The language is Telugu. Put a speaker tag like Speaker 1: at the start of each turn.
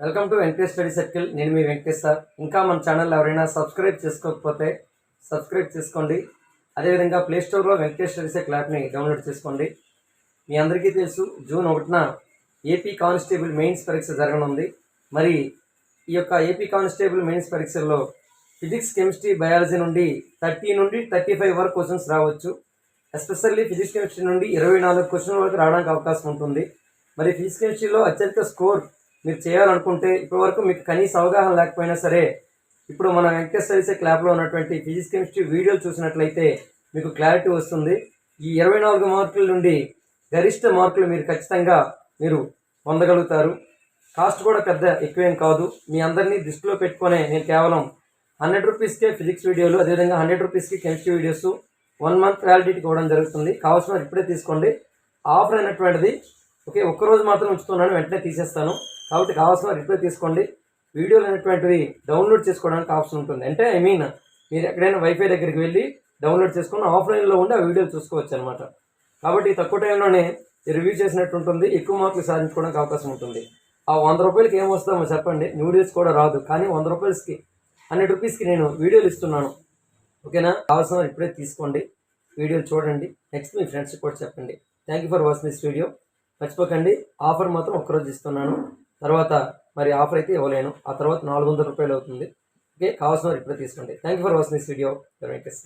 Speaker 1: Welcome to Venkatesh study circle. నేను మీ వెంకటేష్ సార్. ఇంకా మన ఛానల్ ఎవరైనా సబ్స్క్రైబ్ చేసుకోకపోతే సబ్స్క్రైబ్ చేసుకోండి. అదేవిధంగా ప్లేస్టోర్లో వెంకటేష్ స్టడీ సర్కిల్ యాప్ని డౌన్లోడ్ చేసుకోండి. మీ అందరికీ తెలుసు, జూన్ 1న ఏపీ కానిస్టేబుల్ మెయిన్స్ పరీక్ష జరగనుంది. మరి ఈ యొక్క ఏపీ కానిస్టేబుల్ మెయిన్స్ పరీక్షల్లో ఫిజిక్స్, కెమిస్ట్రీ, బయాలజీ నుండి 30 నుండి 35 వరకు క్వశ్చన్స్ రావచ్చు. ఎస్పెషల్లీ ఫిజిక్స్, కెమిస్ట్రీ నుండి 24 క్వశ్చన్ వరకు రావడానికి అవకాశం ఉంటుంది. మరి ఫిజిక్స్, కెమిస్ట్రీలో అత్యధిక స్కోర్ మీరు చేయాలనుకుంటే ఇప్పటివరకు మీకు కనీస అవగాహన లేకపోయినా సరే, ఇప్పుడు మన వెంకటేష్ స్టడీ సర్కిల్ యాప్లో ఉన్నటువంటి ఫిజిక్స్, కెమిస్ట్రీ వీడియోలు చూసినట్లయితే మీకు క్లారిటీ వస్తుంది. ఈ 24 మార్కుల నుండి గరిష్ట మార్కులు మీరు ఖచ్చితంగా పొందగలుగుతారు. కాస్ట్ కూడా పెద్ద ఎక్కువేం కాదు. మీ అందరినీ దృష్టిలో పెట్టుకునే నేను కేవలం 100 రూపీస్కే ఫిజిక్స్ వీడియోలు, అదేవిధంగా 100 రూపీస్కి కెమిస్ట్రీ వీడియోస్ 1 మంత్ వ్యాలిడిటీకి ఇవ్వడం జరుగుతుంది. కావాల్సిన ఇప్పుడే తీసుకోండి. ఆఫర్ అయినటువంటిది ఓకే, ఒక్కరోజు మాత్రం ఉంచుతున్నాను, వెంటనే తీసేస్తాను. కాబట్టి కావాల్సిన ఇప్పుడే తీసుకోండి. వీడియోలు అనేటువంటివి డౌన్లోడ్ చేసుకోవడానికి ఆప్షన్ ఉంటుంది. అంటే మీరు ఎక్కడైనా వైఫై దగ్గరికి వెళ్ళి డౌన్లోడ్ చేసుకుని ఆఫ్లైన్లో ఉండి ఆ వీడియోలు చూసుకోవచ్చు అనమాట. కాబట్టి తక్కువ టైంలోనే రివ్యూ చేసినట్టు ఉంటుంది, ఎక్కువ మార్కులు సాధించుకోవడానికి అవకాశం ఉంటుంది. ఆ 100 రూపాయలకి ఏం వస్తామో చెప్పండి. న్యూడిల్స్ కూడా రాదు, కానీ 100 రూపాయలకి 100 రూపీస్కి నేను వీడియోలు ఇస్తున్నాను. ఓకేనా? కావాల్సిన ఇప్పుడే తీసుకోండి, వీడియోలు చూడండి, నెక్స్ట్ మీ ఫ్రెండ్స్కి కూడా చెప్పండి. Thank you for watching this video. మర్చిపోకండి, ఆఫర్ మాత్రం ఒక్కరోజు ఇస్తున్నాను, తర్వాత మరి ఆఫర్ అయితే ఇవ్వలేను. ఆ తర్వాత 400 రూపాయలు అవుతుంది. ఓకే, కావాల్సిన ఇప్పుడే తీసుకోండి. Thank you for watching this video. Venkatesh.